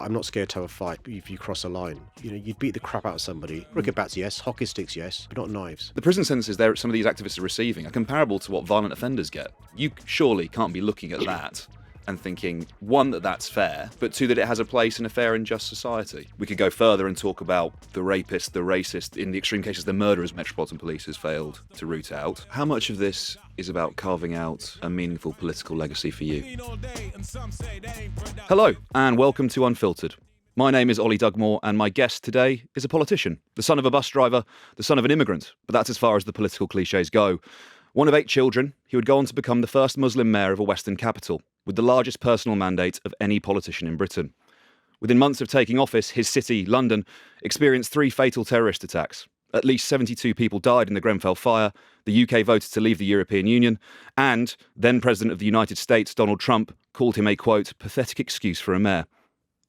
I'm not scared to have a fight if you cross a line. You'd beat the crap out of somebody. Cricket bats, yes. Hockey sticks, yes. But not knives. The prison sentences some of these activists are receiving are comparable to what violent offenders get. You surely can't be looking at that and thinking, one, that that's fair, but two, that it has a place in a fair and just society. We could go further and talk about the rapist, the racist, in the extreme cases, the murderers Metropolitan Police has failed to root out. How much of this is about carving out a meaningful political legacy for you? Hello, and welcome to Unfiltered. My name is Oli Dugmore, and my guest today is a politician, the son of a bus driver, the son of an immigrant, but that's as far as the political cliches go. One of 8 children, he would go on to become the first Muslim mayor of a Western capital, with the largest personal mandate of any politician in Britain. Within months of taking office, his city, London, experienced 3 fatal terrorist attacks. At least 72 people died in the Grenfell fire, the UK voted to leave the European Union, and then President of the United States, Donald Trump, called him a, quote, pathetic excuse for a mayor.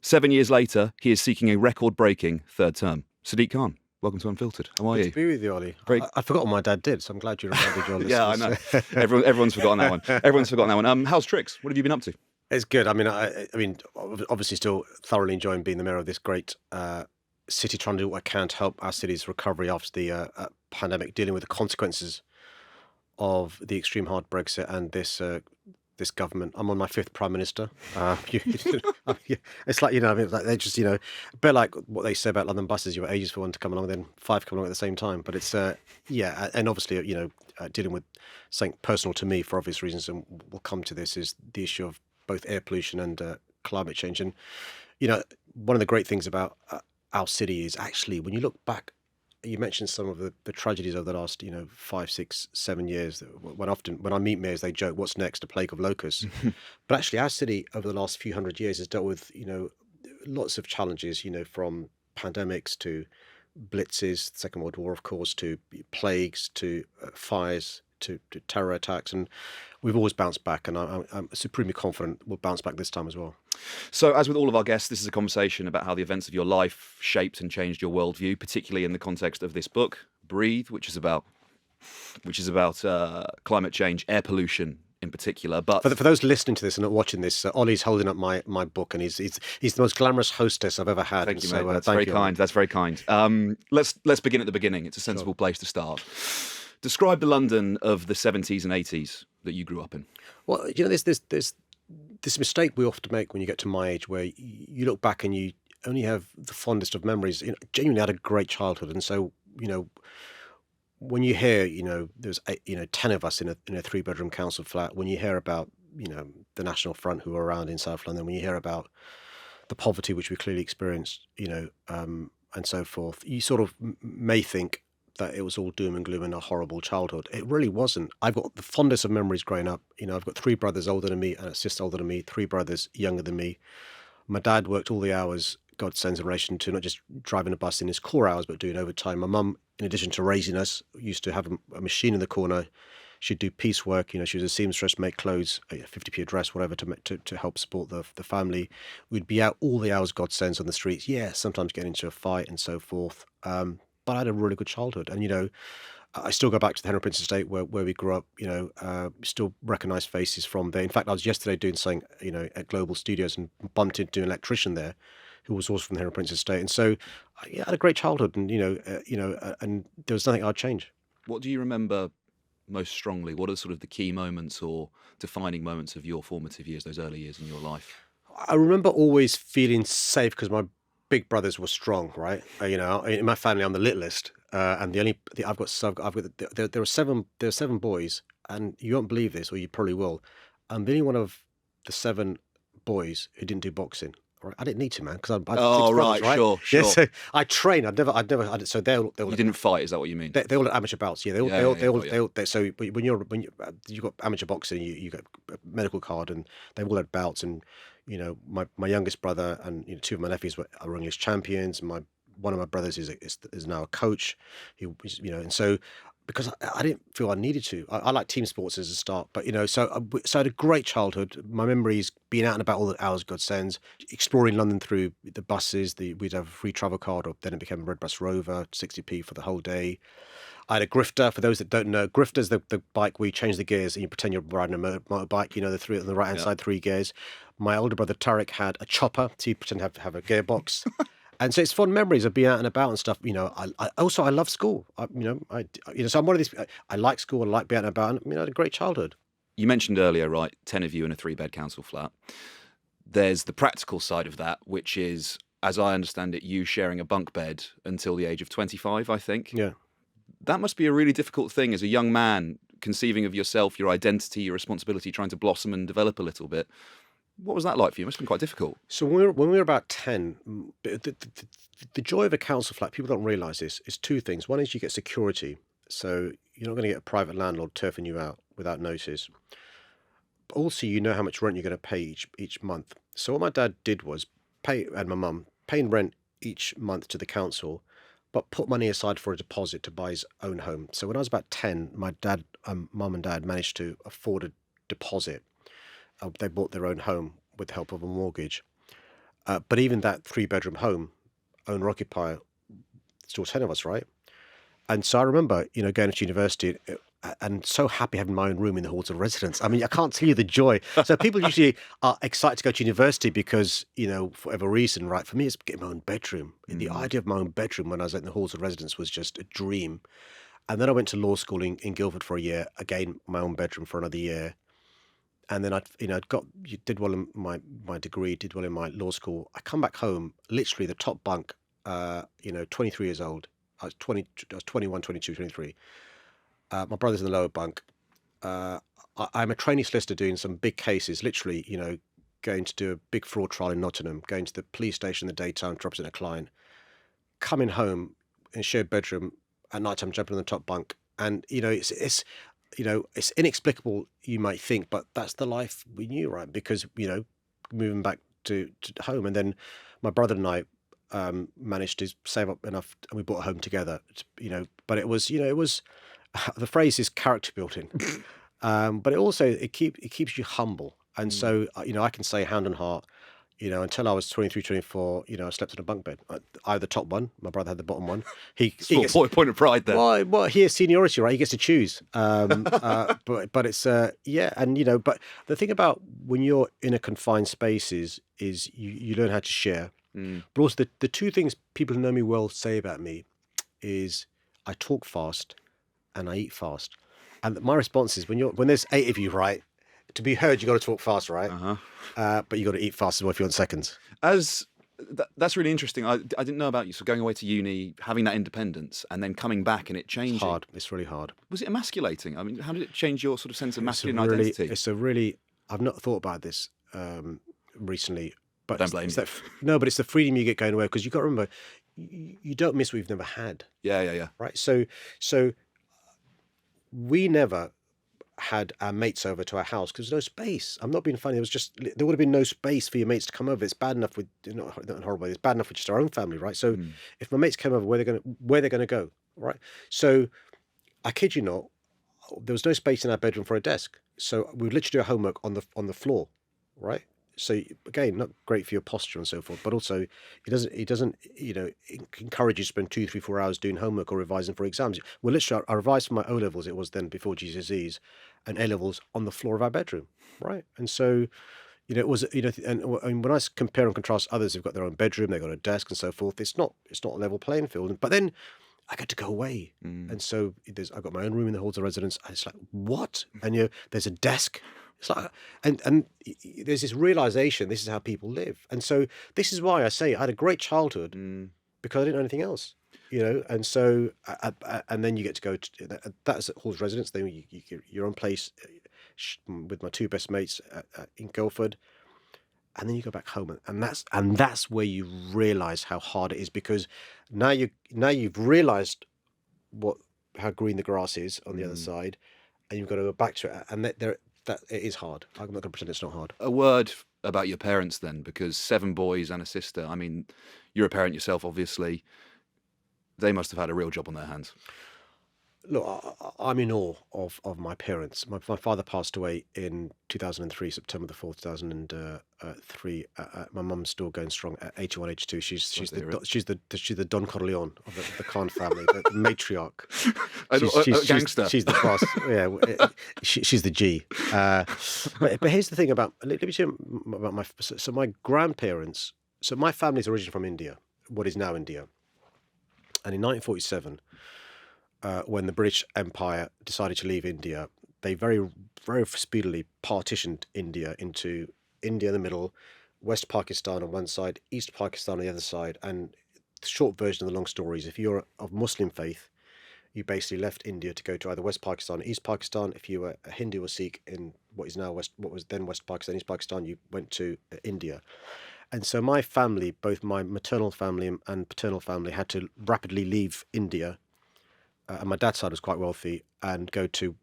7 years later, he is seeking a record-breaking third term. Sadiq Khan, welcome to Unfiltered. How are you? Good to be with you, Ollie. I forgot what my dad did, so I'm glad you remembered your listeners. Yeah, I know. Everyone's forgotten that one. Everyone's forgotten that one. How's Tricks? What have you been up to? It's good. I mean, obviously still thoroughly enjoying being the mayor of this great city, trying to do what I can to help our city's recovery after the pandemic, dealing with the consequences of the extreme hard Brexit and this government. I'm on my 5th prime minister. It's like, like they just, a bit like what they say about London buses. You were ages for one to come along, then 5 come along at the same time. But it's, and obviously, dealing with something personal to me for obvious reasons, and we'll come to this, is the issue of both air pollution and climate change. And, one of the great things about our city is actually, when you look back, you mentioned some of the tragedies of the last, 5, 6, 7 years. When I meet mayors, they joke, "What's next? A plague of locusts." But actually, our city over the last few hundred years has dealt with, lots of challenges. From pandemics to blitzes, the Second World War, of course, to plagues, to fires, to terror attacks, and we've always bounced back. And I'm supremely confident we'll bounce back this time as well. So, as with all of our guests, this is a conversation about how the events of your life shaped and changed your worldview, particularly in the context of this book, Breathe, which is about climate change, air pollution in particular. But for those listening to this and not watching this, Ollie's holding up my book, and he's the most glamorous hostess I've ever had. Thank you, mate. That's very kind. That's very kind. Let's begin at the beginning. It's a sensible place to start. Describe the London of the 70s and 80s that you grew up in. Well, there's this mistake we often make when you get to my age, where you look back and you only have the fondest of memories. Genuinely had a great childhood, and so when you hear there's 10 of us in a 3-bedroom council flat. When you hear about the National Front who were around in South London, when you hear about the poverty which we clearly experienced, and so forth, you sort of may think that it was all doom and gloom and a horrible childhood. It really wasn't. I've got the fondest of memories growing up. I've got 3 brothers older than me and a sister older than me, 3 brothers younger than me. My dad worked all the hours God sends in relation to not just driving a bus in his core hours, but doing overtime. My mum, in addition to raising us, used to have a machine in the corner. She'd do piecework. She was a seamstress, make clothes, 50p a dress, whatever, to help support the family. We'd be out all the hours God sends on the streets. Yeah, sometimes getting into a fight and so forth. But I had a really good childhood. And, I still go back to the Henry Prince Estate where we grew up, still recognise faces from there. In fact, I was yesterday doing something, at Global Studios and bumped into an electrician there who was also from the Henry Prince Estate. And so I had a great childhood, and, and there was nothing I'd change. What do you remember most strongly? What are sort of the key moments or defining moments of your formative years, those early years in your life? I remember always feeling safe because my big brothers were strong, right? In my family, I'm the littlest, and there are 7 boys, and you won't believe this, or you probably will. I'm the only one of the 7 boys who didn't do boxing. Right? I didn't need to, man, because I had 6 brothers, right? Sure. Yeah, so I trained. I'd never. So they all. You didn't fight, is that what you mean? They all had amateur bouts. Yeah, they all. So when you got amateur boxing, you got a medical card, and they all had bouts. And my youngest brother and 2 of my nephews are English champions. One of my brothers is now a coach. And so because I didn't feel I needed to. I like team sports as a start, but so I had a great childhood. My memories being out and about all the hours God sends, exploring London through the buses. We'd have a free travel card, or then it became a Red Bus Rover, 60p for the whole day. I had a grifter. For those that don't know, grifter's the bike where you change the gears and you pretend you're riding a motorbike. The 3 on the right hand side, 3 gears. My older brother Tarek had a chopper, so he pretended to have a gearbox. And so it's fond memories of being out and about and stuff. I love school. So I'm one of these. I like school. I like being out and about. And, I had a great childhood. You mentioned earlier, right, 10 of you in a 3-bed council flat. There's the practical side of that, which is, as I understand it, you sharing a bunk bed until the age of 25, I think. Yeah. That must be a really difficult thing as a young man, conceiving of yourself, your identity, your responsibility, trying to blossom and develop a little bit. What was that like for you? It must have been quite difficult. So when we were about 10, the joy of a council flat, people don't realise this, is two things. One is you get security. So you're not going to get a private landlord turfing you out without notice. But also, you know how much rent you're going to pay each month. So what my dad did was and my mum, paying rent each month to the council, but put money aside for a deposit to buy his own home. So when I was about 10, my dad, mum and dad managed to afford a deposit. They bought their own home with the help of a mortgage. But even that 3-bedroom home, owner occupier, still 10 of us, right? And so I remember, going to university and so happy having my own room in the halls of residence. I mean, I can't tell you the joy. So people usually are excited to go to university because, for whatever reason, right? For me, it's getting my own bedroom. And the idea of my own bedroom when I was in the halls of residence was just a dream. And then I went to law school in Guildford for a year. Again, my own bedroom for another year. And then did well in my degree, did well in my law school. I come back home, literally the top bunk, 23 years old. I was 21, 22, 23. My brother's in the lower bunk. I'm a trainee solicitor doing some big cases, literally, going to do a big fraud trial in Nottingham, going to the police station in the daytime to represent a client, coming home in a shared bedroom at night time, jumping on the top bunk. And, it's inexplicable, you might think, but that's the life we knew, right? Because, moving back to home. And then my brother and I managed to save up enough and we bought a home together, but it was, the phrase is character building, but it keeps you humble. And so, I can say hand on heart, until I was 23, 24, I slept in a bunk bed. I had the top one. My brother had the bottom one. He gets, point of pride there. Well, he has seniority, right? He gets to choose. But it's, and, but the thing about when you're in a confined space is you learn how to share. But also the two things people who know me well say about me is I talk fast and I eat fast. And my response is when there's 8 of you, right, to be heard, you got to talk fast, right? But you got to eat fast as well if you want seconds. That's really interesting. I didn't know about you. So going away to uni, having that independence, and then coming back and it changing. It's hard. It's really hard. Was it emasculating? I mean, how did it change your sort of sense of masculine identity? I've not thought about this recently. But don't blame you. No, but it's the freedom you get going away, because you've got to remember, you don't miss what you've never had. Yeah. Right? So we never had our mates over to our house because there's no space. I'm not being funny. It was just, there would have been no space for your mates to come over. It's bad enough with, not horrible, it's bad enough with just our own family, right? So if my mates came over, where they're going to go, right? So I kid you not, there was no space in our bedroom for a desk. So we would literally do our homework on the floor, right? So again, not great for your posture and so forth, but also it doesn't encourage you to spend 2, 3, 4 hours doing homework or revising for exams. Well, literally, I revised for my O levels. It was then before GCSEs and A levels on the floor of our bedroom, right? And so, it was and when I compare and contrast others who've got their own bedroom, they've got a desk and so forth. It's not a level playing field. But then I get to go away, and so I've got my own room in the halls of residence. And it's like, what? And there's a desk. It's like, and there's this realization, this is how people live. And so this is why I say I had a great childhood because I didn't know anything else, and so, and then you get to go to, that's at Hall's residence. Then you get your own place with my 2 best mates in Guildford. And then you go back home, and that's where you realize how hard it is, because now you've realized how green the grass is on the other side, and you've got to go back to it, and that it is hard. I'm not going to pretend it's not hard. A word about your parents then, because 7 boys and a sister. I mean, you're a parent yourself, obviously. They must have had a real job on their hands. Look, I'm in awe of my parents. My father passed away in 2003, September the 4th, 2003. My mum's still going strong at 81, 82. Sorry to hear it. She's the Don Corleone of the Khan family, the matriarch. A gangster. She's the boss. Yeah, she's the G. But here's the thing about let me tell you about my grandparents. So my family's originally from India, what is now India, and in 1947. When the British Empire decided to leave India, they very speedily partitioned India into India in the middle, West Pakistan on one side, East Pakistan on the other side. And the short version of the long story is if you're of Muslim faith, you basically left India to go to either West Pakistan or East Pakistan. If you were a Hindu or Sikh in what was then West Pakistan, East Pakistan, you went to India. And so my family, both my maternal family and paternal family, had to rapidly leave India, and my dad's side was quite wealthy, and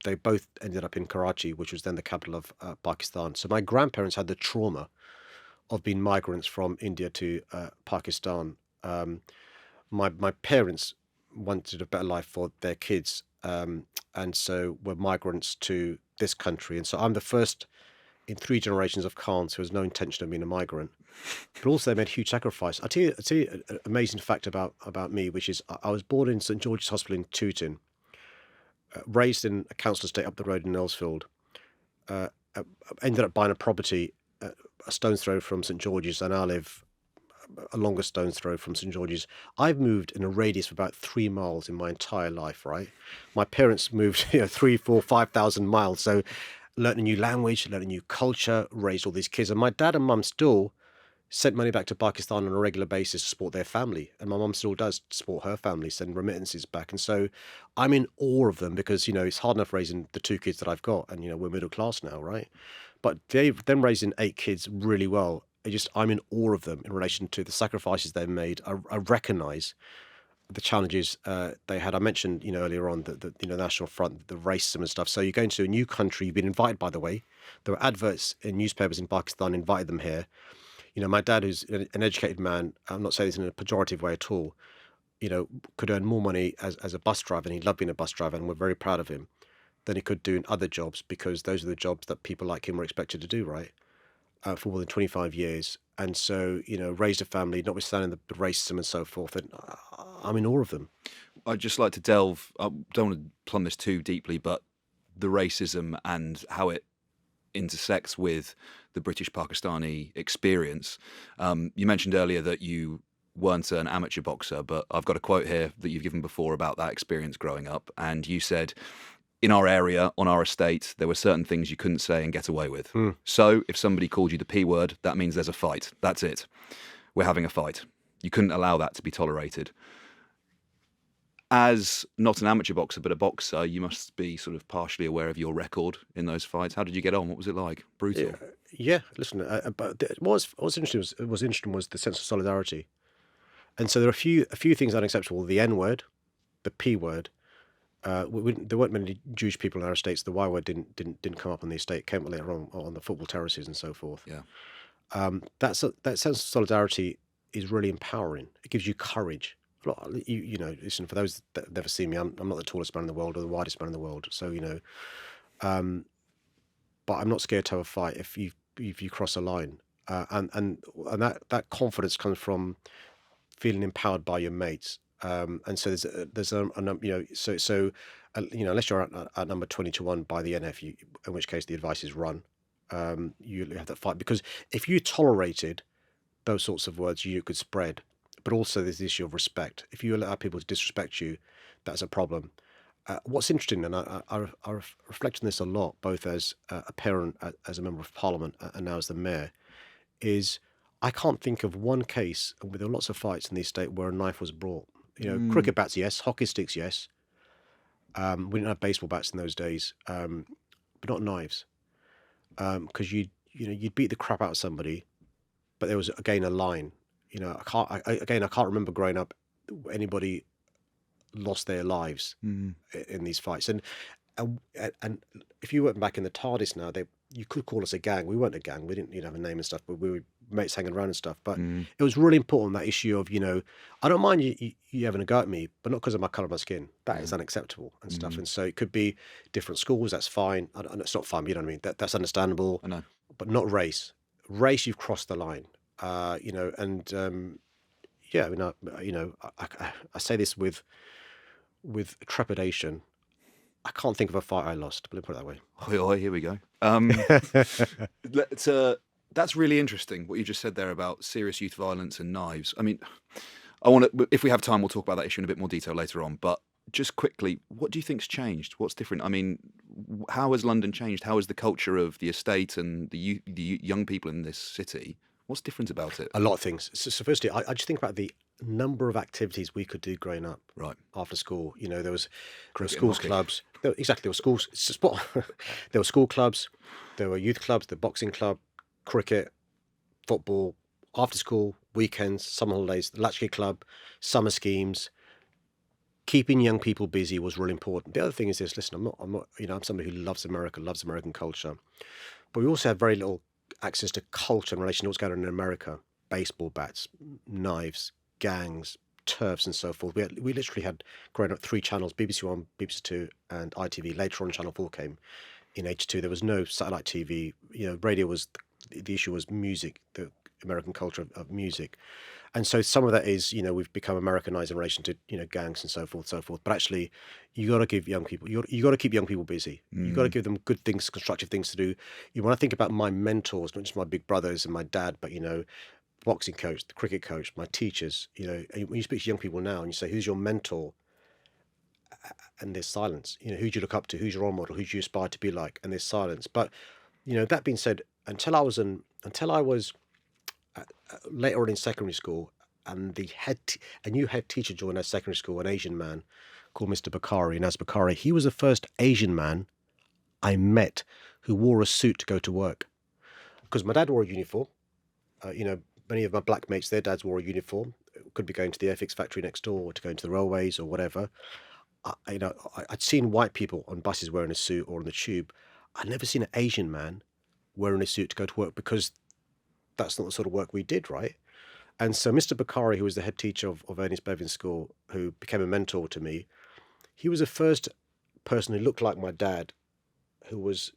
they both ended up in Karachi, which was then the capital of Pakistan. So my grandparents had the trauma of being migrants from India to Pakistan. My parents wanted a better life for their kids, and so were migrants to this country. And so I'm the first in three generations of Khans who has no intention of being a migrant. But also they made huge sacrifice. I'll tell you an amazing fact about me, which is I was born in St George's Hospital in Tooting, raised in a council estate up the road in Earlsfield, ended up buying a property a stone's throw from St George's, and I live a longer stone's throw from St George's. I've moved in a radius of about 3 miles in my entire life, right? My parents moved 3, 4, 5,000 miles. So learned a new language, learned a new culture, raised all these kids. And my dad and mum still sent money back to Pakistan on a regular basis to support their family. And my mum still does support her family, send remittances back. And so I'm in awe of them because, it's hard enough raising the 2 kids that I've got. And, we're middle class now, right? But them raising 8 kids really well, I'm in awe of them in relation to the sacrifices they've made. I recognise the challenges they had. I mentioned, earlier on the National Front, the racism and stuff. So you're going to a new country. You've been invited, by the way. There were adverts in newspapers in Pakistan invited them here. My dad, who's an educated man, I'm not saying this in a pejorative way at all, could earn more money as a bus driver, and he loved being a bus driver, and we're very proud of him, than he could do in other jobs, because those are the jobs that people like him were expected to do, right? For more than 25 years. And so, raised a family, notwithstanding the racism and so forth, and I'm in awe of them. I'd just like to delve, I don't want to plumb this too deeply, but the racism and how it intersects with the British Pakistani experience. You mentioned earlier that you weren't an amateur boxer, but I've got a quote here that you've given before about that experience growing up. And you said, in our area, on our estate, there were certain things you couldn't say and get away with. So if somebody called you the P word, that means there's a fight. That's it. We're having a fight. You couldn't allow that to be tolerated. As not an amateur boxer, but a boxer, you must be sort of partially aware of your record in those fights. How did you get on? What was it like? Brutal. Yeah. Listen, but what was interesting was the sense of solidarity. And so there are a few things unacceptable. The N word, the P word. There weren't many Jewish people in our estates. The Y word didn't come up on the estate. It came later on the football terraces and so forth. Yeah. That sense of solidarity is really empowering. It gives you courage. Listen, for those that have never seen me, I'm not the tallest man in the world or the widest man in the world. So but I'm not scared to have a fight if you cross a line. And that confidence comes from feeling empowered by your mates. And so there's unless you're at number 20-1 by the NF, in which case the advice is run. You have that fight, because if you tolerated those sorts of words, you could spread. But also there's the issue of respect. If you allow people to disrespect you, that's a problem. What's interesting, and I reflect on this a lot, both as a parent, as a member of Parliament, and now as the mayor, is I can't think of one case, and there were lots of fights in the estate, where a knife was brought. Cricket bats, yes. Hockey sticks, yes. We didn't have baseball bats in those days, but not knives, because you'd beat the crap out of somebody, but there was again a line. I can't remember growing up anybody lost their lives in these fights. And if you went back in the TARDIS now, you could call us a gang. We weren't a gang. We didn't have a name and stuff, but we were mates hanging around and stuff. But it was really important, that issue of, I don't mind you having a go at me, but not because of my colour of my skin. That is unacceptable and stuff. And so it could be different schools. That's fine. And it's not fun. But you know what I mean? That's understandable. I know. But not race. Race, you've crossed the line. Yeah, I mean, I say this with trepidation. I can't think of a fight I lost, but let me put it that way. Oi, oi, here we go. That's really interesting what you just said there about serious youth violence and knives. I mean, if we have time, we'll talk about that issue in a bit more detail later on. But just quickly, what do you think's changed? What's different? I mean, how has London changed? How has the culture of the estate and the young people in this city? What's different about it? A lot of things. So firstly, I just think about the number of activities we could do growing up. Right. After school, there was Cricket and schools hockey. clubs. There were schools. Sport. There were school clubs. There were youth clubs. The boxing club, cricket, football, after school, weekends, summer holidays, the latchkey club, summer schemes. Keeping young people busy was really important. The other thing is this. Listen, I'm not. I'm somebody who loves America, loves American culture, but we also have very little access to culture in relation to what's going on in America. Baseball bats, knives, gangs, turfs, and so forth. We literally had, growing up, 3 channels: BBC One, BBC Two, and ITV. Later on, Channel 4 came in H2. There was no satellite TV. Radio was the issue was music, the American culture of music, and so some of that is we've become Americanized in relation to gangs and so forth. But actually, you got to give young people you got to keep young people busy. You got to give them good things, constructive things to do. When I think about my mentors, not just my big brothers and my dad, but boxing coach, the cricket coach, my teachers, and when you speak to young people now and you say, who's your mentor? And there's silence. Who do you look up to? Who's your role model? Who do you aspire to be like? And there's silence. But, that being said, until I was later on in secondary school, and a new head teacher joined our secondary school, an Asian man called Mr. Bakari, Naz Bakari. He was the first Asian man I met who wore a suit to go to work. Because my dad wore a uniform. Many of my black mates, their dads wore a uniform. Could be going to the FX factory next door, or to going to the railways or whatever. I'd seen white people on buses wearing a suit or on the tube. I'd never seen an Asian man wearing a suit to go to work, because that's not the sort of work we did, right? And so Mr. Bakari, who was the head teacher of Ernest Bevin School, who became a mentor to me, he was the first person who looked like my dad, who was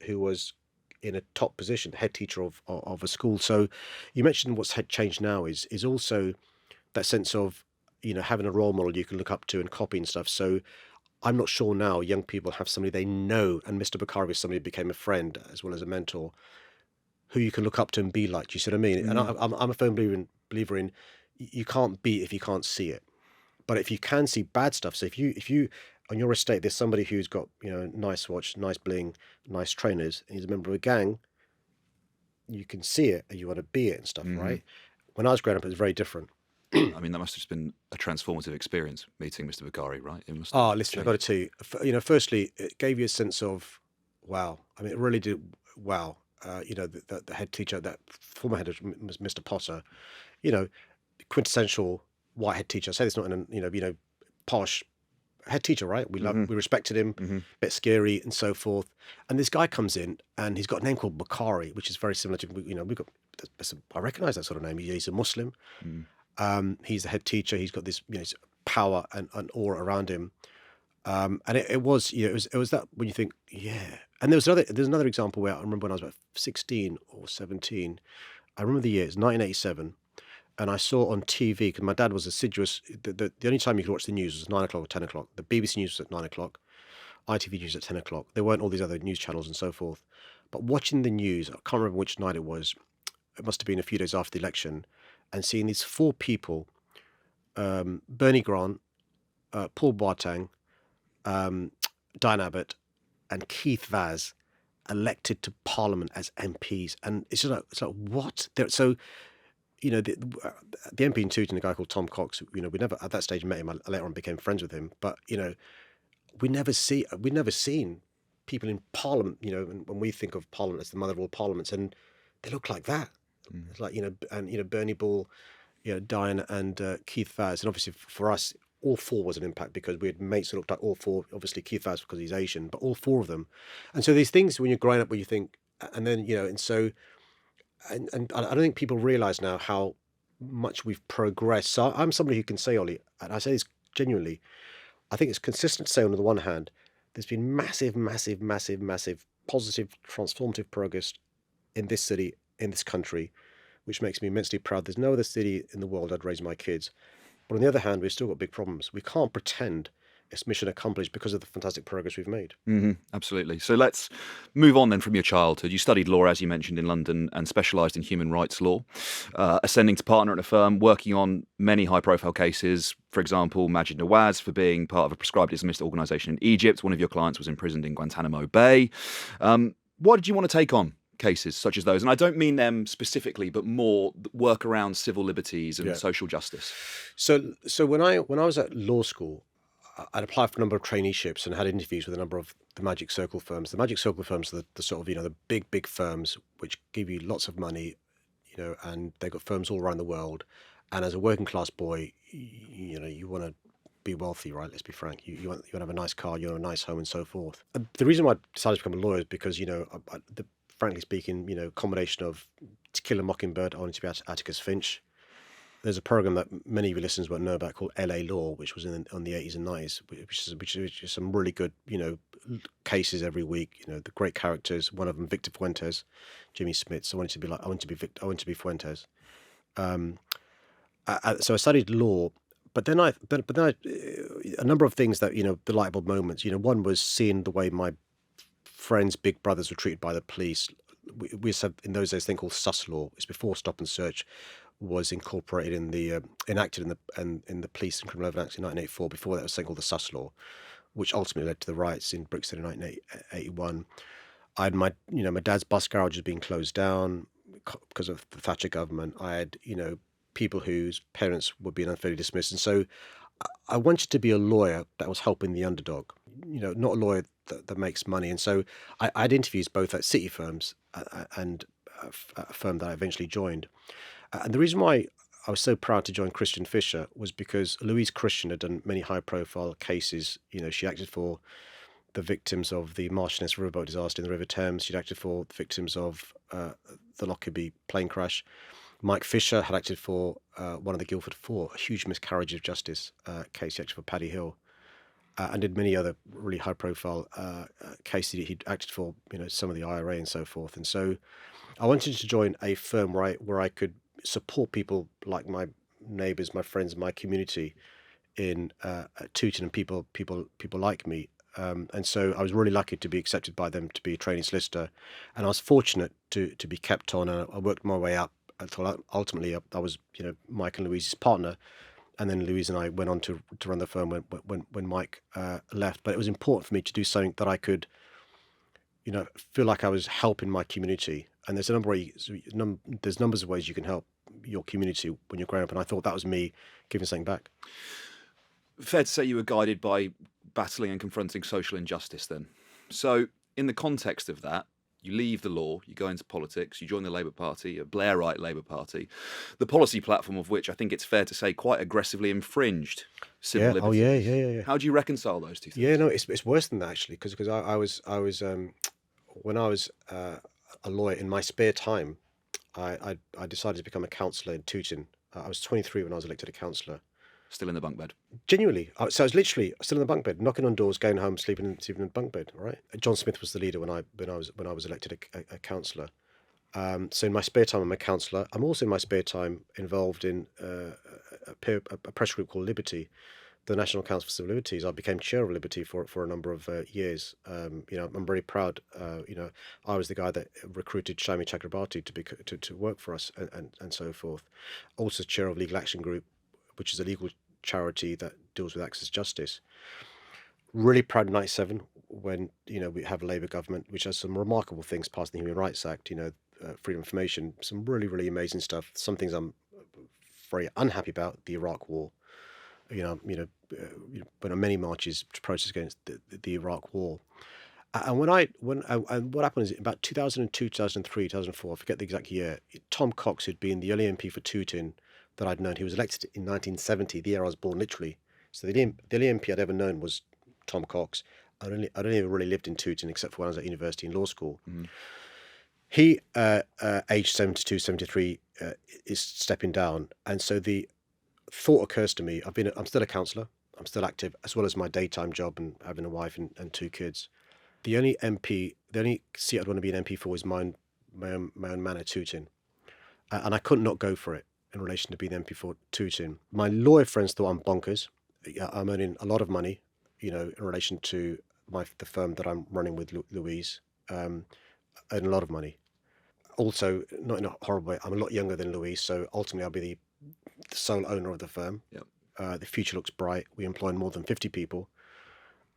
in a top position, head teacher of a school. So you mentioned what's had changed now is also that sense of, having a role model you can look up to and copy and stuff. So I'm not sure now young people have somebody they know, and Mr. Bakari was somebody who became a friend as well as a mentor, who you can look up to and be like. Do you see what I mean? And I'm a firm believer in you can't beat if you can't see it. But if you can see bad stuff, so if you on your estate there's somebody who's got nice watch, nice bling, nice trainers, and he's a member of a gang, you can see it and you want to be it and stuff, right? When I was growing up, it was very different. I mean, that must have just been a transformative experience meeting Mr. Bakari, right? It must Listen, I've got to tell you, firstly, it gave you a sense of wow. I mean, it really did. Wow. The head teacher, that former head was Mr. Potter, quintessential white head teacher. I say this not in a posh head teacher, right? We respected him, bit scary and so forth. And this guy comes in and he's got a name called Bakari, which is very similar to I recognise that sort of name. He's a Muslim. He's the head teacher. He's got this power and aura around him. And it was that when you think, yeah. And there's another example where I remember when I was about 16 or 17. I remember the year, it's 1987. And I saw on TV, because my dad was assiduous, the only time you could watch the news was 9 o'clock or 10 o'clock. The BBC News was at 9 o'clock, ITV News at 10 o'clock. There weren't all these other news channels and so forth. But watching the news, I can't remember which night it was, it must have been a few days after the election, and seeing these 4 people, Bernie Grant, Paul Boateng, Diane Abbott, and Keith Vaz, elected to Parliament as MPs. And it's like what? The MP in Tooting, a guy called Tom Cox, we never at that stage met him. I later on became friends with him, but we'd never seen people in Parliament. When we think of Parliament as the mother of all parliaments, and they look like that. It's like Bernie Ball, Diane and Keith Vaz, and obviously for us, all 4 was an impact because we had mates that looked like all 4. Obviously Keith Vaz because he's Asian, but all 4 of them. And so these things when you're growing up, where you think, and then and so and I don't think people realise now how much we've progressed. So I'm somebody who can say, Ollie, and I say this genuinely, I think it's consistent to say on the one hand, there's been massive, massive, massive, massive positive, transformative progress in this city, in this country, which makes me immensely proud. There's no other city in the world I'd raise my kids. But on the other hand, we've still got big problems. We can't pretend it's mission accomplished because of the fantastic progress we've made. Absolutely. So let's move on then from your childhood. You studied law, as you mentioned, in London and specialised in human rights law, ascending to partner at a firm, working on many high-profile cases. For example, Majid Nawaz for being part of a proscribed Islamist organisation in Egypt. One of your clients was imprisoned in Guantanamo Bay. Why did you want to take on cases such as those? And I don't mean them specifically, but more work around civil liberties and social justice. So when I was at law school, I'd applied for a number of traineeships and had interviews with a number of the Magic Circle firms. The Magic Circle firms are the sort of, the big firms which give you lots of money, and they've got firms all around the world. And as a working class boy, you want to be wealthy, right? Let's be frank. You want to have a nice car, you want a nice home, and so forth. And the reason why I decided to become a lawyer is because, frankly speaking, combination of To Kill a Mockingbird, I wanted to be Atticus Finch. There's a program that many of your listeners won't know about called LA Law, which was on the 80s and 90s, which is some really good, cases every week. The great characters. One of them, Victor Fuentes, Jimmy Smith. So I wanted to be Fuentes. So I studied law, but then a number of things that the light bulb moments. One was seeing the way my friends' big brothers were treated by the police. We said in those days a thing called sus law. It's before stop and search was incorporated enacted in the Police and Criminal Evidence Act in 1984. Before that was something called the sus law, which ultimately led to the riots in Brixton in 1981. I had my dad's bus garage was being closed down because of the Thatcher government. I had people whose parents were being unfairly dismissed, and so I wanted to be a lawyer that was helping the underdog. Not a lawyer that makes money. And so I had interviews both at city firms and a firm that I eventually joined. And the reason why I was so proud to join Christian Fisher was because Louise Christian had done many high-profile cases. She acted for the victims of the Marchioness riverboat disaster in the River Thames. She'd acted for the victims of the Lockerbie plane crash. Mike Fisher had acted for one of the Guildford Four, a huge miscarriage of justice case. He acted for Paddy Hill. And did many other really high-profile cases. He'd acted for, some of the IRA and so forth. And so I wanted to join a firm where I could support people like my neighbours, my friends, my community in Tooting, and people like me. And so I was really lucky to be accepted by them to be a trainee solicitor. And I was fortunate to be kept on. And I worked my way up until ultimately I was, Mike and Louise's partner. And then Louise and I went on to run the firm when Mike left. But it was important for me to do something that I could, feel like I was helping my community. And there's there's numbers of ways you can help your community when you're growing up. And I thought that was me giving something back. Fair to say you were guided by battling and confronting social injustice then. So in the context of that, you leave the law, you go into politics, you join the Labour Party, a Blairite Labour Party, the policy platform of which I think it's fair to say quite aggressively infringed civil liberties. Yeah. How do you reconcile those two things? Yeah, no, it's worse than that actually, because I was when I was a lawyer in my spare time, I decided to become a councillor in Tooting. I was 23 when I was elected a councillor. Still in the bunk bed? Genuinely. So I was literally still in the bunk bed, knocking on doors, going home, sleeping in the bunk bed, all right? John Smith was the leader when I was elected a councillor. So in my spare time, I'm a councillor. I'm also in my spare time involved in a press group called Liberty, the National Council for Civil Liberties. I became chair of Liberty for a number of years. I'm very proud. I was the guy that recruited Shami Chakrabarti to work for us and so forth. Also chair of Legal Action Group, which is a legal charity that deals with access to justice. Really proud in 97 when we have a Labour government which has some remarkable things passed in the Human Rights Act. Freedom of information, some really really amazing stuff. Some things I'm very unhappy about. The Iraq War. Went on many marches to protest against the Iraq War. And what happened is about 2002, 2003, 2004, I forget the exact year. Tom Cox, who'd been the early MP for Tooting that I'd known, he was elected in 1970, the year I was born, literally. So the only MP I'd ever known was Tom Cox. I'd only ever really lived in Tooting except for when I was at university and law school. Mm-hmm. He, aged 72, 73, is stepping down. And so the thought occurs to me, I'm still a councillor, I'm still active, as well as my daytime job and having a wife and two kids. The only seat I'd want to be an MP for is my own manor, Tooting. And I couldn't not go for it in relation to being MP for Tooting. My lawyer friends thought I'm bonkers. Yeah, I'm earning a lot of money, in relation to the firm that I'm running with Louise. Earn a lot of money. Also, not in a horrible way, I'm a lot younger than Louise, so ultimately I'll be the sole owner of the firm. Yep. The future looks bright. We employ more than 50 people.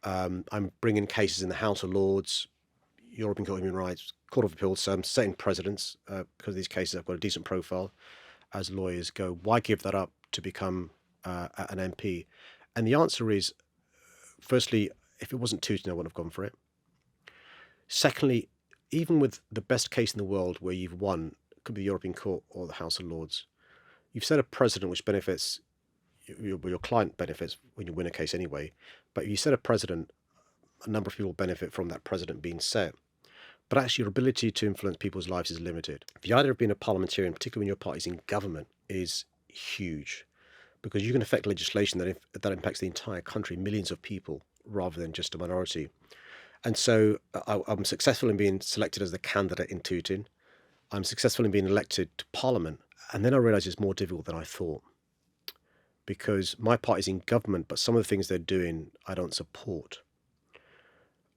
I'm bringing cases in the House of Lords, European Court of Human Rights, Court of Appeals, so I'm setting precedents because these cases have got a decent profile as lawyers go. Why give that up to become an MP? And the answer is, firstly, if it wasn't Tooting, I wouldn't have gone for it. Secondly, even with the best case in the world where you've won, it could be the European Court or the House of Lords, you've set a precedent which benefits your client benefits when you win a case anyway. But if you set a precedent, a number of people benefit from that precedent being set. But actually, your ability to influence people's lives is limited. The idea of being a parliamentarian, particularly when your party's in government, is huge because you can affect legislation that impacts the entire country, millions of people, rather than just a minority. And so I'm successful in being selected as the candidate in Tooting. I'm successful in being elected to Parliament. And then I realised it's more difficult than I thought because my party's in government, but some of the things they're doing I don't support.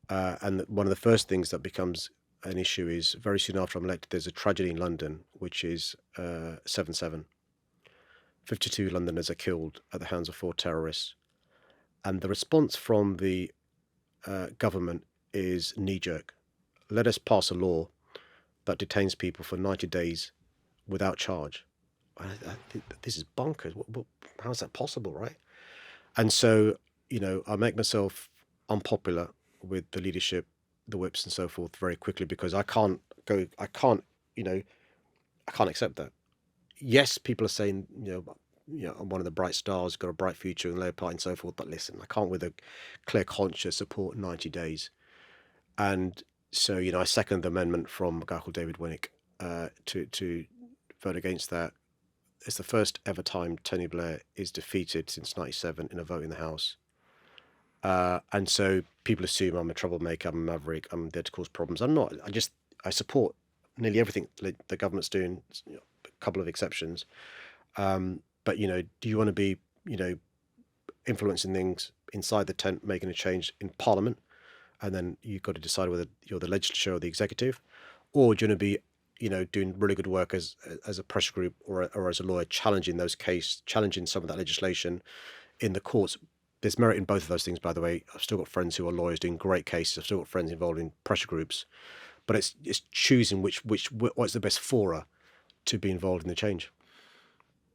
And one of the first things that becomes an issue is very soon after I'm elected, there's a tragedy in London, which is 7/7. 52 Londoners are killed at the hands of 4 terrorists. And the response from the government is knee-jerk. Let us pass a law that detains people for 90 days without charge. I think this is bonkers. How is that possible, right? And so, I make myself unpopular with the leadership, the whips and so forth very quickly because I can't accept that. Yes, people are saying, I'm one of the bright stars, got a bright future in the Labour Party and so forth, but listen, I can't with a clear conscience support 90 days. And so, I second the amendment from a guy called David Winnick to vote against that. It's the first ever time Tony Blair is defeated since 97 in a vote in the House. And so people assume I'm a troublemaker, I'm a maverick, I'm there to cause problems. I'm not. I support nearly everything the government's doing, a couple of exceptions. But, do you want to be, influencing things inside the tent, making a change in Parliament? And then you've got to decide whether you're the legislature or the executive, or do you want to be, doing really good work as a pressure group or as a lawyer, challenging some of that legislation in the courts. There's merit in both of those things, by the way. I've still got friends who are lawyers doing great cases. I've still got friends involved in pressure groups, but it's choosing what's the best fora to be involved in the change.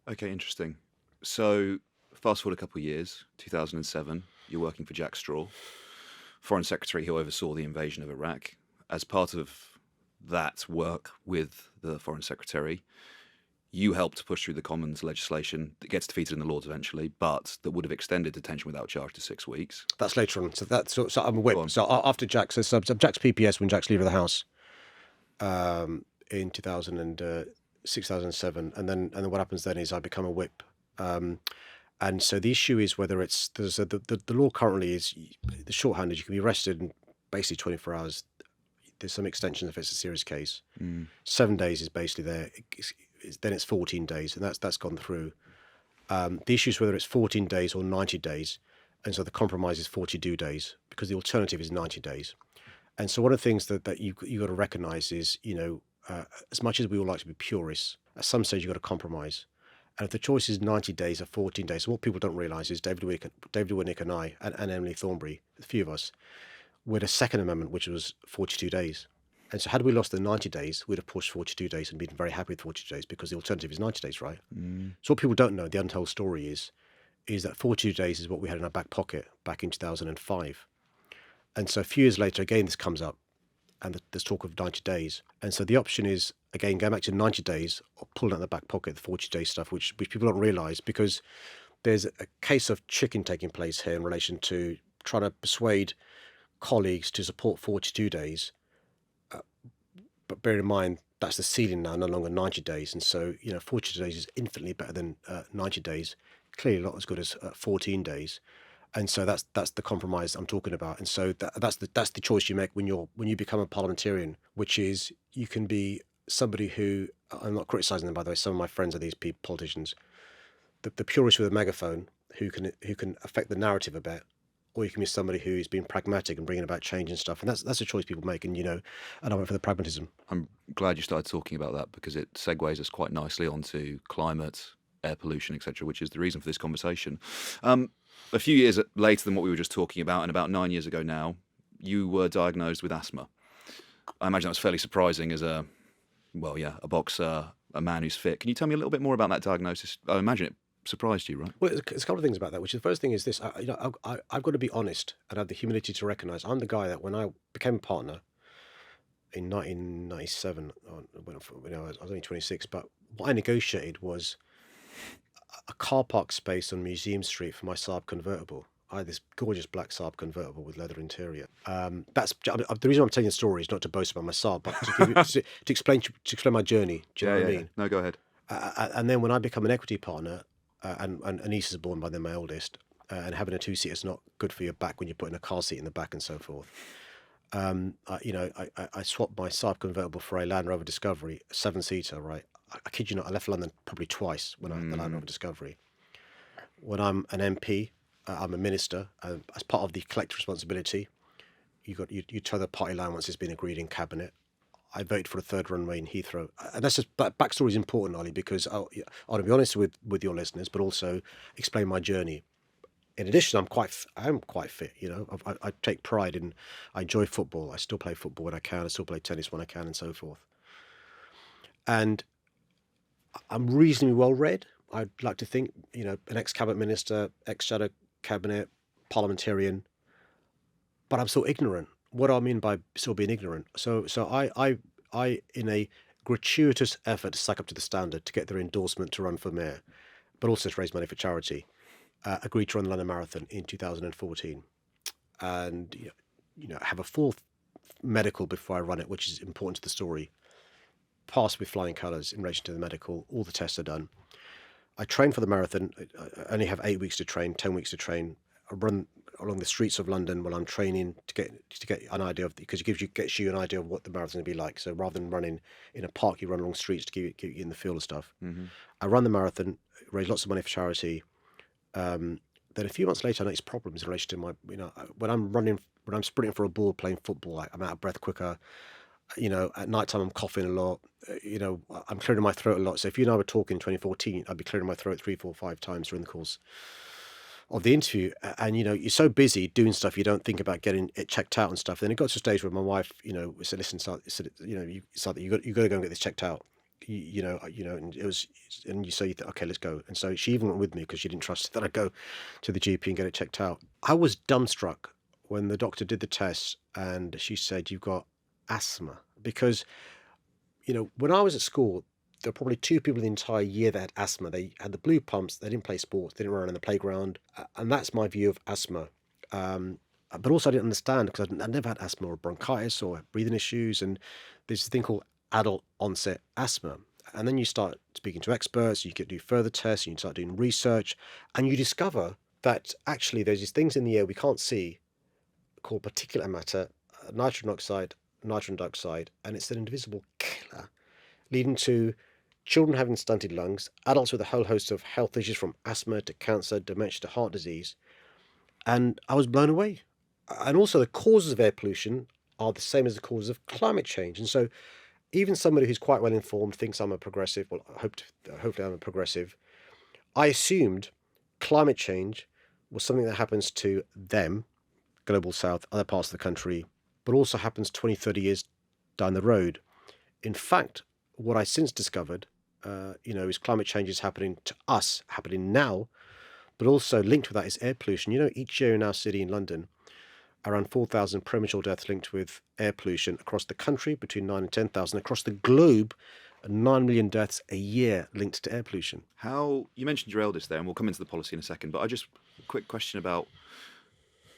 Okay, interesting. So fast forward a couple of years, 2007, you're working for Jack Straw, Foreign Secretary who oversaw the invasion of Iraq. As part of that work with the Foreign Secretary, you helped push through the Commons legislation that gets defeated in the Lords eventually, but that would have extended detention without charge to 6 weeks. That's later on. So I'm a whip. So after Jack, so Jack's PPS when Jack's leaving the House in 2006, 2007, and then what happens then is I become a whip. And so the issue is whether the law currently is, the shorthand is you can be arrested in basically 24 hours. There's some extensions if it's a serious case. 7 days is basically there. Then it's 14 days, and that's gone through. The issue is whether it's 14 days or 90 days, and so the compromise is 42 days because the alternative is 90 days. And so one of the things that you got to recognise is, as much as we all like to be purists, at some stage you've got to compromise. And if the choice is 90 days or 14 days, what people don't realise is David Winnick and I, and Emily Thornberry, a few of us, we had a second amendment, which was 42 days. And so had we lost the 90 days, we'd have pushed 42 days and been very happy with 42 days because the alternative is 90 days, right? So what people don't know, the untold story is that 42 days is what we had in our back pocket back in 2005. And so a few years later, again, this comes up and there's talk of 90 days. And so the option is, again, going back to 90 days or pulling out the back pocket, the 40-day stuff, which people don't realise because there's a case of chicken taking place here in relation to trying to persuade colleagues to support 42 days, But bear in mind, that's the ceiling now, no longer 90 days. And so, 42 days is infinitely better than 90 days, clearly not as good as 14 days. And so that's the compromise I'm talking about. And so that's the choice you make when you become a parliamentarian, which is you can be somebody who, I'm not criticizing them, by the way, some of my friends are these politicians, the purist with a megaphone who can affect the narrative a bit, or you can be somebody who's being pragmatic and bringing about change and stuff. And that's a choice people make. And and I went for the pragmatism. I'm glad you started talking about that because it segues us quite nicely onto climate, air pollution, etc., which is the reason for this conversation. A few years later than what we were just talking about, and about 9 years ago now, you were diagnosed with asthma. I imagine that was fairly surprising as a boxer, a man who's fit. Can you tell me a little bit more about that diagnosis? I imagine it surprised you, right? Well, there's a couple of things about that. Which the first thing is this: I've got to be honest and have the humility to recognise I'm the guy that when I became a partner in 1997, when I was only 26, but what I negotiated was a car park space on Museum Street for my Saab convertible. I had this gorgeous black Saab convertible with leather interior. That's the reason I'm telling the story is not to boast about my Saab, but to explain my journey. Do you know what I mean? No, go ahead. And then when I become an equity partner, and Anise is born by then, my oldest, and having a two-seater is not good for your back when you're putting a car seat in the back and so forth. I swapped my Saab convertible for a Land Rover Discovery, a seven-seater, right? I kid you not, I left London probably twice when I had the Land Rover Discovery. When I'm an MP, I'm a minister, as part of the collective responsibility, you toe the party line once it's been agreed in cabinet. I voted for a third runway in Heathrow, and that's just backstory is important, Ollie, because I want to be honest with your listeners, but also explain my journey. In addition, I'm quite fit. I take pride in. I enjoy football. I still play football when I can. I still play tennis when I can, and so forth. And I'm reasonably well read. I'd like to think, an ex-cabinet minister, ex-shadow cabinet, parliamentarian, but I'm still ignorant. What do I mean by still being ignorant? So I, in a gratuitous effort to suck up to the standard to get their endorsement to run for mayor, but also to raise money for charity, agreed to run the London Marathon in 2014, and have a full medical before I run it, which is important to the story. Passed with flying colours in relation to the medical. All the tests are done. I train for the marathon. I only have 8 weeks to train, 10 weeks to train. I run along the streets of London while I'm training to get an idea of, because it gets you an idea of what the marathon's going to be like. So rather than running in a park, you run along streets to get you in the feel of stuff. Mm-hmm. I run the marathon, raise lots of money for charity. Then a few months later, I noticed problems in relation to my, when I'm sprinting for a ball playing football, I'm out of breath quicker. At night time, I'm coughing a lot. I'm clearing my throat a lot. So if you and I were talking in 2014, I'd be clearing my throat 3, 4, 5 times during the course of the interview. And, you're so busy doing stuff, you don't think about getting it checked out and stuff. Then it got to a stage where my wife, said, listen, you got to go and get this checked out. And it was, and you think, okay, let's go. And so she even went with me because she didn't trust that I'd go to the GP and get it checked out. I was dumbstruck when the doctor did the test and she said, you've got asthma, because when I was at school, there were probably 2 people in the entire year that had asthma. They had the blue pumps, they didn't play sports, they didn't run in the playground, and that's my view of asthma. But also I didn't understand, because I'd never had asthma or bronchitis or breathing issues, and there's this thing called adult onset asthma. And then you start speaking to experts, you do further tests, and you start doing research, and you discover that actually there's these things in the air we can't see called particulate matter, nitrogen dioxide, and it's an invisible killer, leading to children having stunted lungs, adults with a whole host of health issues from asthma to cancer, dementia to heart disease. And I was blown away. And also the causes of air pollution are the same as the causes of climate change. And so even somebody who's quite well informed thinks I'm a progressive, well, hopefully I'm a progressive. I assumed climate change was something that happens to them, global south, other parts of the country, but also happens 20, 30 years down the road. In fact, what I since discovered, is climate change is happening to us, happening now, but also linked with that is air pollution. Each year in our city in London, around 4,000 premature deaths linked with air pollution across the country, between 9 and 10,000. Across the globe, 9 million deaths a year linked to air pollution. You mentioned your eldest there, and we'll come into the policy in a second, but quick question about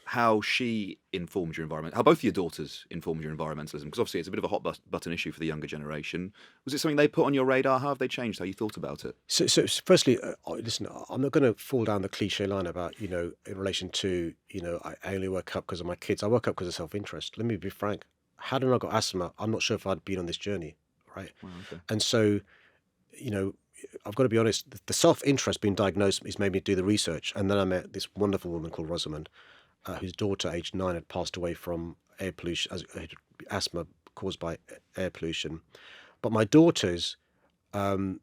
how she informed your environment, how both of your daughters informed your environmentalism, because obviously it's a bit of a hot button issue for the younger generation. Was it something they put on your radar? How have they changed how you thought about it? So firstly, listen, I'm not going to fall down the cliche line about, in relation to, I only woke up because of my kids. I woke up because of self-interest. Let me be frank. Had I not got asthma, I'm not sure if I'd been on this journey, right? Wow, okay. And so, you know, I've got to be honest, the self-interest being diagnosed has made me do the research. And then I met this wonderful woman called Rosamond, whose daughter, aged 9, had passed away from air pollution, asthma caused by air pollution. But my daughters, and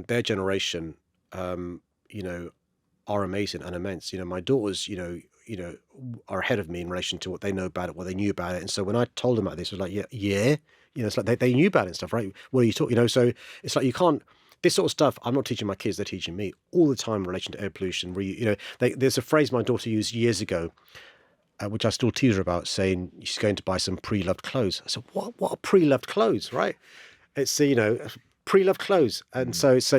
their generation, are amazing and immense. My daughters, are ahead of me in relation to what they know about it, what they knew about it. And so when I told them about this, it was like, yeah, it's like they knew about it and stuff, right? What are you talking? So it's like you can't. This sort of stuff, I'm not teaching my kids; they're teaching me all the time in relation to air pollution. Where there's a phrase my daughter used years ago, which I still tease her about, saying she's going to buy some pre-loved clothes. I said, what are pre-loved clothes, right? It's pre-loved clothes, and so it's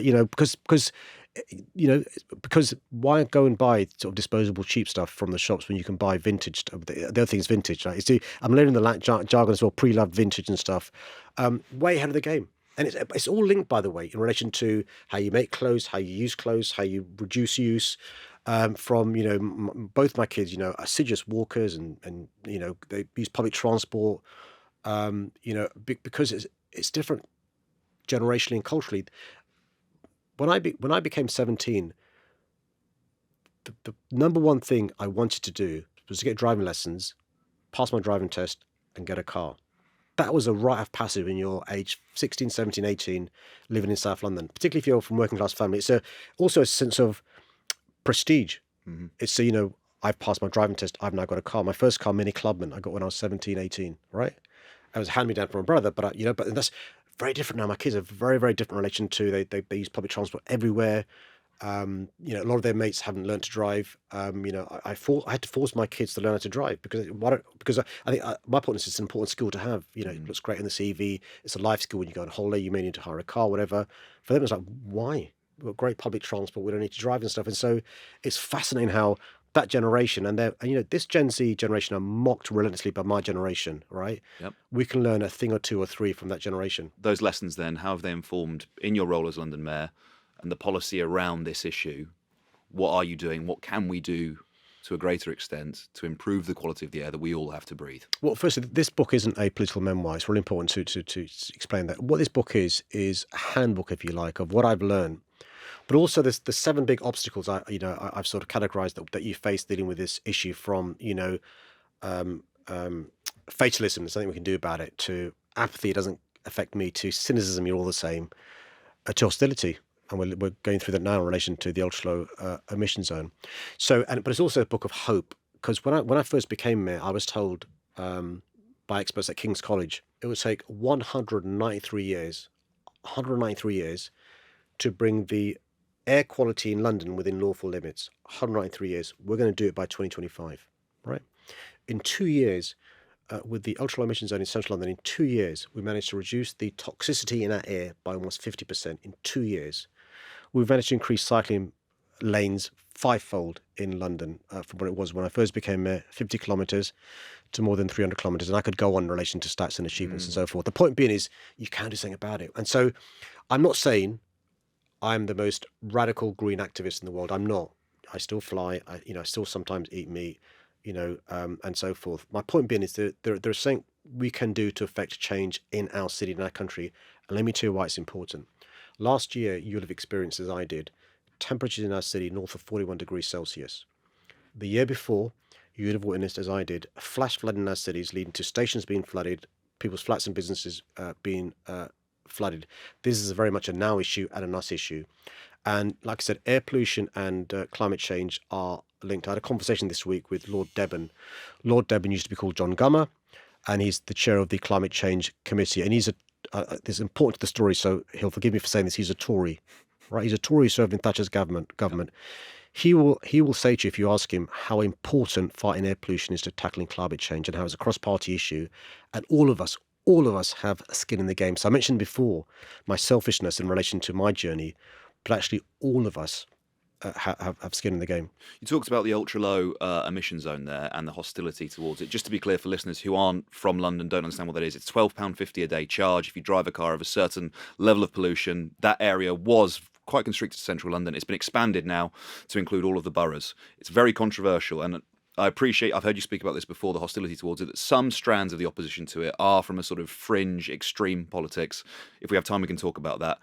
because why go and buy sort of disposable cheap stuff from the shops when you can buy vintage stuff? The other thing is vintage, right? I'm learning the jargon as well, pre-loved vintage and stuff. Way ahead of the game. And it's all linked, by the way, in relation to how you make clothes, how you use clothes, how you reduce use. Both my kids, assiduous walkers, and they use public transport. Because it's different generationally and culturally. When I became 17, the number one thing I wanted to do was to get driving lessons, pass my driving test, and get a car. That was a rite of passage when you're age 16, 17, 18, living in South London, particularly if you're from a working class family. It's also a sense of prestige. Mm-hmm. It's I've passed my driving test, I've now got a car. My first car, Mini Clubman, I got when I was 17, 18, right? It was hand-me-down from my brother, but that's very different now. My kids are very, very different relation to they use public transport everywhere. A lot of their mates haven't learned to drive. I had to force my kids to learn how to drive because I think my point is it's an important skill to have. It looks great in the CV. It's a life skill when you go on holiday. You may need to hire a car, whatever. For them, it's like, why? We've got great public transport. We don't need to drive and stuff. And so it's fascinating how that generation and this Gen Z generation are mocked relentlessly by my generation, right? Yep. We can learn a thing or two or three from that generation. Those lessons then, how have they informed in your role as London Mayor and the policy around this issue? What are you doing? What can we do to a greater extent to improve the quality of the air that we all have to breathe? Well, firstly, this book isn't a political memoir. It's really important to explain that. What this book is a handbook, if you like, of what I've learned. But also there's the 7 big obstacles I've sort of categorized that you face dealing with this issue, from fatalism, there's nothing we can do about it, to apathy, it doesn't affect me, to cynicism, you're all the same, to hostility. And we're going through that now in relation to the ultra low emission zone. But it's also a book of hope, because when I first became mayor, I was told by experts at King's College it would take 193 years to bring the air quality in London within lawful limits. 193 years. We're going to do it by 2025, right? In 2 years, with the ultra-low emission zone in central London, in 2 years, we managed to reduce the toxicity in our air by almost 50% in 2 years. We've managed to increase cycling lanes 5-fold in London from what it was when I first became mayor, 50 kilometres to more than 300 kilometres. And I could go on in relation to stats and achievements and so forth. The point being is you can do something about it. And so I'm not saying I'm the most radical green activist in the world. I'm not. I still fly. I still sometimes eat meat, and so forth. My point being is that there's something we can do to affect change in our city, in our country. And let me tell you why it's important. Last year, you'll have experienced, as I did, temperatures in our city north of 41 degrees Celsius. The year before, you'd have witnessed, as I did, a flash flood in our cities, leading to stations being flooded, people's flats and businesses being flooded. This is very much a now issue and an us issue. And like I said, air pollution and climate change are linked. I had a conversation this week with Lord Debon. Lord Debon used to be called John Gummer, and he's the chair of the Climate Change Committee. And he's this is important to the story, so he'll forgive me for saying this. He's a Tory, right? He's a Tory who served in Thatcher's government. He will say to you, if you ask him, how important fighting air pollution is to tackling climate change and how it's a cross-party issue. And all of us have a skin in the game. So I mentioned before my selfishness in relation to my journey, but actually all of us have skin in the game. You talked about the ultra-low emission zone there and the hostility towards it. Just to be clear for listeners who aren't from London, don't understand what that is, it's £12.50 a day charge if you drive a car of a certain level of pollution. That area was quite constricted to central London. It's been expanded now to include all of the boroughs. It's very controversial, and I appreciate, I've heard you speak about this before, the hostility towards it, that some strands of the opposition to it are from a sort of fringe, extreme politics. If we have time, we can talk about that.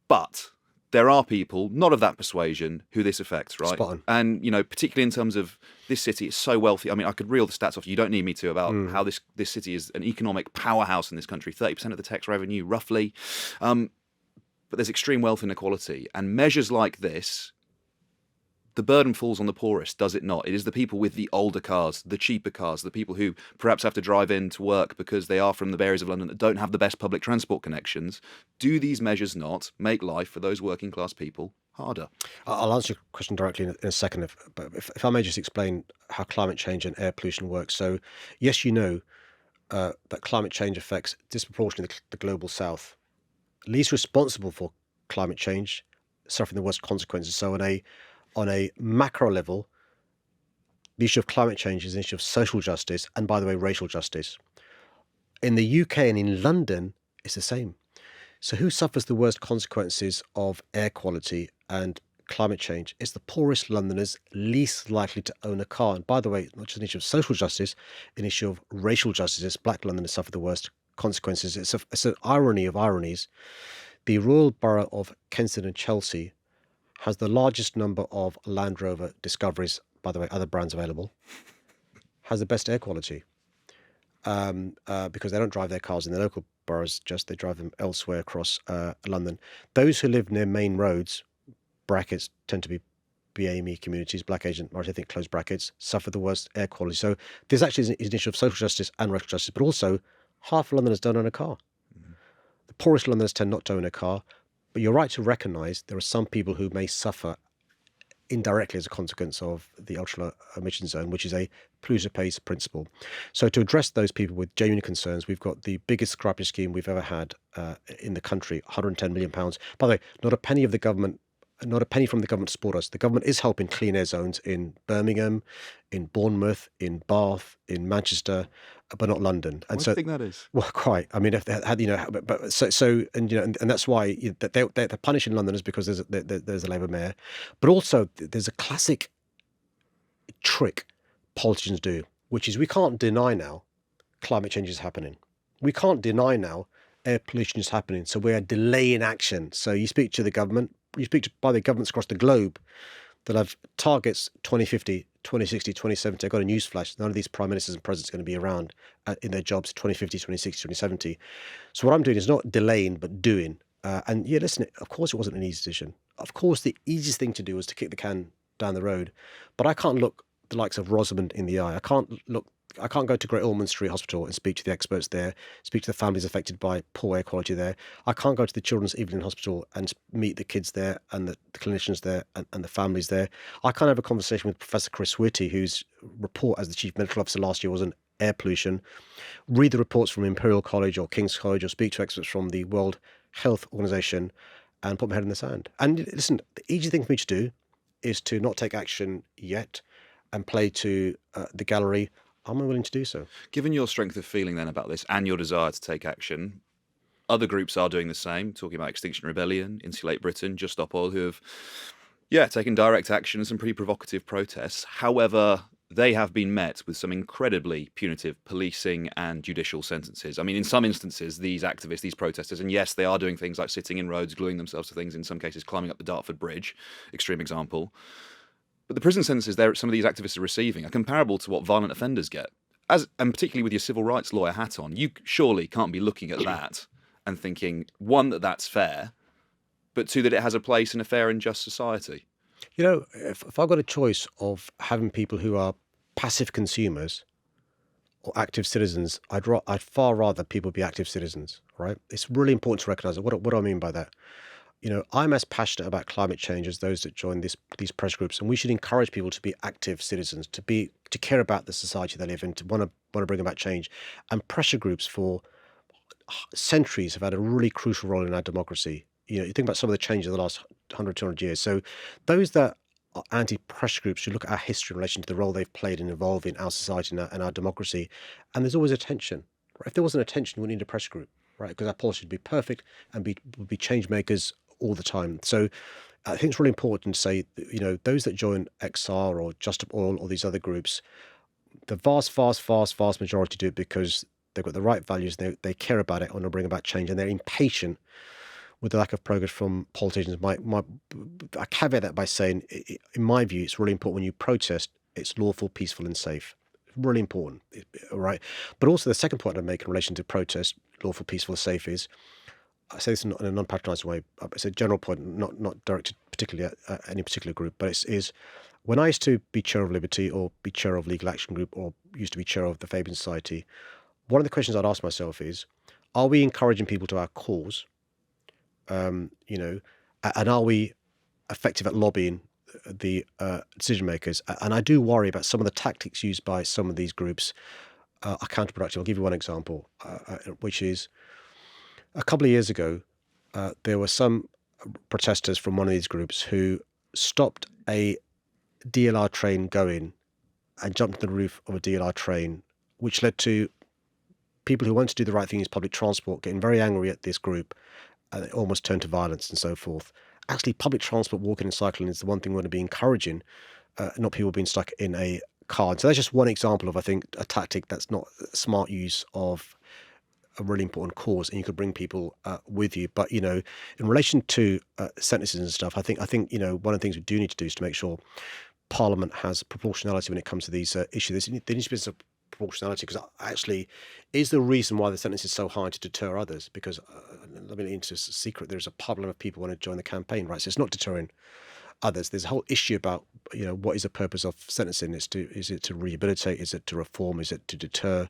But there are people, not of that persuasion, who this affects, right? Spot on. And, particularly in terms of this city, it's so wealthy. I mean, I could reel the stats off. You don't need me to, about how this city is an economic powerhouse in this country, 30% of the tax revenue, roughly. But there's extreme wealth inequality. And measures like this, the burden falls on the poorest, does it not? It is the people with the older cars, the cheaper cars, the people who perhaps have to drive in to work because they are from the areas of London that don't have the best public transport connections. Do these measures not make life for those working class people harder? I'll answer your question directly in a second, but if I may just explain how climate change and air pollution works. So, yes, that climate change affects disproportionately the global south. Least responsible for climate change, suffering the worst consequences. So on a macro level, the issue of climate change is an issue of social justice and, by the way, racial justice. In the UK and in London, it's the same. So who suffers the worst consequences of air quality and climate change? It's the poorest Londoners, least likely to own a car. And by the way, not just an issue of social justice, an issue of racial justice. It's black Londoners suffer the worst consequences. It's an irony of ironies. The Royal Borough of Kensington and Chelsea has the largest number of Land Rover Discoveries, by the way, other brands available, has the best air quality because they don't drive their cars in the local boroughs, they drive them elsewhere across London. Those who live near main roads, brackets tend to be BAME communities, black agent minority, I think close brackets, suffer the worst air quality. So this actually is an issue of social justice and racial justice, but also half of Londoners don't own a car. The poorest Londoners tend not to own a car. But you're right to recognise there are some people who may suffer indirectly as a consequence of the ultra emission zone, which is a polluter pays principle. So to address those people with genuine concerns, we've got the biggest scrappage scheme we've ever had in the country, £110 million. By the way, not a penny of the government, not a penny from the government to support us. The government is helping clean air zones in Birmingham, in Bournemouth, in Bath, in Manchester, but not London. And What do you think that is? Well, quite. I mean, if they had, and that's why they're punishing Londoners because there's a Labour mayor, but also there's a classic trick politicians do, which is we can't deny now climate change is happening. We can't deny now air pollution is happening. So we're delaying action. So you speak to the government, you speak to by the governments across the globe that have targets 2050, 2060, 2070. I've got a newsflash. None of these prime ministers and presidents are going to be around in their jobs 2050, 2060, 2070. So what I'm doing is not delaying, but doing. And yeah, listen, of course it wasn't an easy decision. Of course, the easiest thing to do was to kick the can down the road. But I can't look the likes of Rosamond in the eye. I can't go to Great Ormond Street Hospital and speak to the experts there, speak to the families affected by poor air quality there. I can't go to the Children's Evelyn Hospital and meet the kids there and the clinicians there and the families there. I can't have a conversation with Professor Chris Whitty, whose report as the Chief Medical Officer last year was on air pollution, read the reports from Imperial College or King's College or speak to experts from the World Health Organization and put my head in the sand. And listen, the easy thing for me to do is to not take action yet and play to the gallery. I'm unwilling to do so. Given your strength of feeling then about this and your desire to take action, other groups are doing the same, talking about Extinction Rebellion, Insulate Britain, Just Stop Oil, who have taken direct action and some pretty provocative protests. However, they have been met with some incredibly punitive policing and judicial sentences. I mean, in some instances, these activists, these protesters, and yes, they are doing things like sitting in roads, gluing themselves to things, in some cases climbing up the Dartford Bridge, extreme example. But the prison sentences some of these activists are receiving are comparable to what violent offenders get. And particularly with your civil rights lawyer hat on, you surely can't be looking at that and thinking, one, that that's fair, but two, that it has a place in a fair and just society. If I've got a choice of having people who are passive consumers or active citizens, I'd far rather people be active citizens, right? It's really important to recognise it. What do I mean by that? I'm as passionate about climate change as those that join these press groups, and we should encourage people to be active citizens, to care about the society they live in, to want to bring about change. And pressure groups for centuries have had a really crucial role in our democracy. You think about some of the changes in the last 100, 200 years. So those that are anti-pressure groups should look at our history in relation to the role they've played in evolving our society and our democracy. And there's always a tension. Right? If there wasn't a tension, we wouldn't need a pressure group, right? Because our policy would be perfect and would be change makers all the time. So I think it's really important to say, those that join XR or Just Stop Oil or these other groups, the vast majority do it because they've got the right values, they care about it, want to bring about change, and they're impatient with the lack of progress from politicians. I caveat that by saying, in my view, it's really important when you protest, it's lawful, peaceful, and safe. Really important, all right? But also the second point I make in relation to protest, lawful, peaceful, safe is, I say this in a non-patronising way, it's a general point, not directed particularly at any particular group, but is when I used to be chair of Liberty or be chair of Legal Action Group or used to be chair of the Fabian Society, one of the questions I'd ask myself is, are we encouraging people to our cause? And are we effective at lobbying the decision makers? And I do worry about some of the tactics used by some of these groups are counterproductive. I'll give you one example, which is a couple of years ago, there were some protesters from one of these groups who stopped a DLR train going and jumped on the roof of a DLR train, which led to people who want to do the right thing as public transport getting very angry at this group, and it almost turned to violence and so forth. Actually, public transport, walking and cycling is the one thing we want to be encouraging, not people being stuck in a car. And so that's just one example of, I think, a tactic that's not smart use of a really important cause, and you could bring people with you. But in relation to sentences and stuff, I think one of the things we do need to do is to make sure Parliament has proportionality when it comes to these issues. There needs to be some proportionality, because actually is the reason why the sentence is so high to deter others, because let me into a secret, there's a problem of people want to join the campaign, right? So it's not deterring others. There's a whole issue about what is the purpose of sentencing. Is it to rehabilitate? Is it to reform? Is it to deter?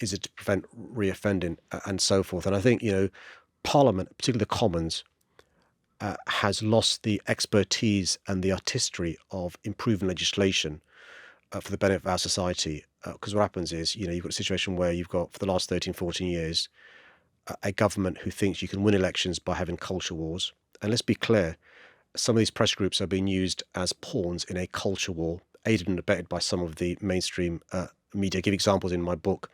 Is it to prevent reoffending, and so forth? And I think Parliament, particularly the Commons, has lost the expertise and the artistry of improving legislation for the benefit of our society. Because what happens is, you've got a situation where you've got, for the last 13, 14 years, a government who thinks you can win elections by having culture wars. And let's be clear, some of these press groups are being used as pawns in a culture war, aided and abetted by some of the mainstream media. I give examples in my book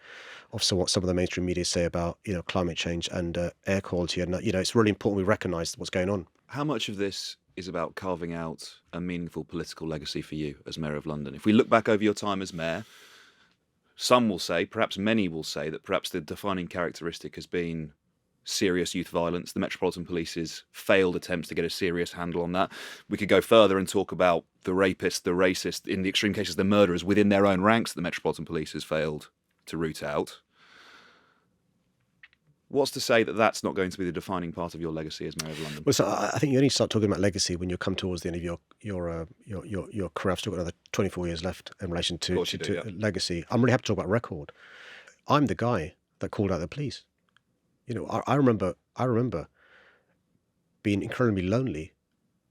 of what some of the mainstream media say about climate change and air quality. And it's really important we recognise what's going on. How much of this is about carving out a meaningful political legacy for you as Mayor of London? If we look back over your time as Mayor, some will say, perhaps many will say, that perhaps the defining characteristic has been serious youth violence, the Metropolitan Police's failed attempts to get a serious handle on that. We could go further and talk about the rapists, the racist, in the extreme cases, the murderers within their own ranks that the Metropolitan Police has failed to root out. What's to say that that's not going to be the defining part of your legacy as Mayor of London? Well, so I think you only start talking about legacy when you come towards the end of your career. I've still got another 24 years left in relation to legacy. I'm really happy to talk about record. I'm the guy that called out the police. I remember being incredibly lonely,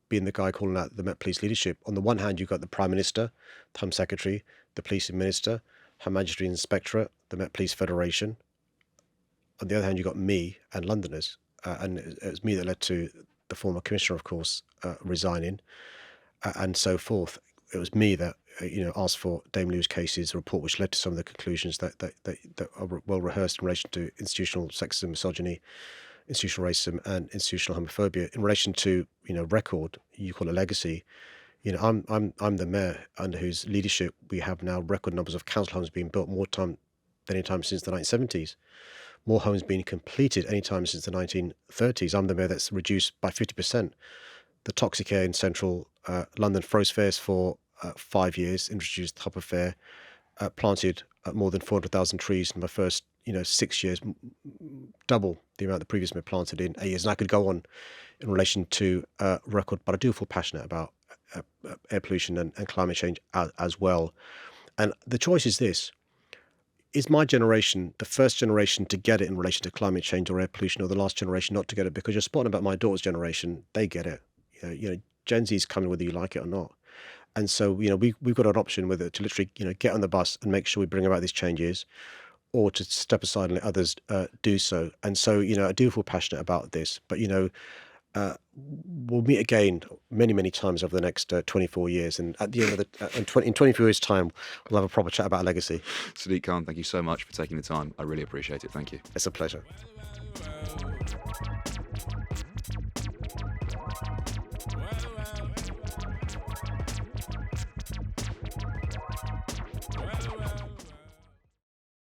being the guy calling out the Met Police leadership. On the one hand, you've got the Prime Minister, the Home Secretary, the Police Minister, Her Majesty Inspectorate, the Met Police Federation. On the other hand, you've got me and Londoners. And it was me that led to the former Commissioner, of course, resigning and so forth. It was me that asked for Dame Lou's cases, a report which led to some of the conclusions that are well rehearsed in relation to institutional sexism, misogyny, institutional racism, and institutional homophobia. In relation to record, you call it legacy. I'm the mayor under whose leadership we have now record numbers of council homes being built, more time than any time since the 1970s. More homes being completed any time since the 1930s. I'm the mayor that's reduced by 50% the toxic air in central London, froze fares for 5 years, introduced hopper fare, planted more than 400,000 trees in my first 6 years, double the amount the previous mayor planted in 8 years. And I could go on in relation to record, but I do feel passionate about air pollution and climate change as well. And the choice is this. Is my generation the first generation to get it in relation to climate change or air pollution, or the last generation not to get it? Because you're spotting about my daughter's generation, they get it. Gen Z's coming whether you like it or not. And so, we've got an option whether to literally, get on the bus and make sure we bring about these changes, or to step aside and let others do so. And so, I do feel passionate about this. But, we'll meet again many, many times over the next 24 years. And at the end of in 24 years' time, we'll have a proper chat about a legacy. Sadiq Khan, thank you so much for taking the time. I really appreciate it. Thank you. It's a pleasure.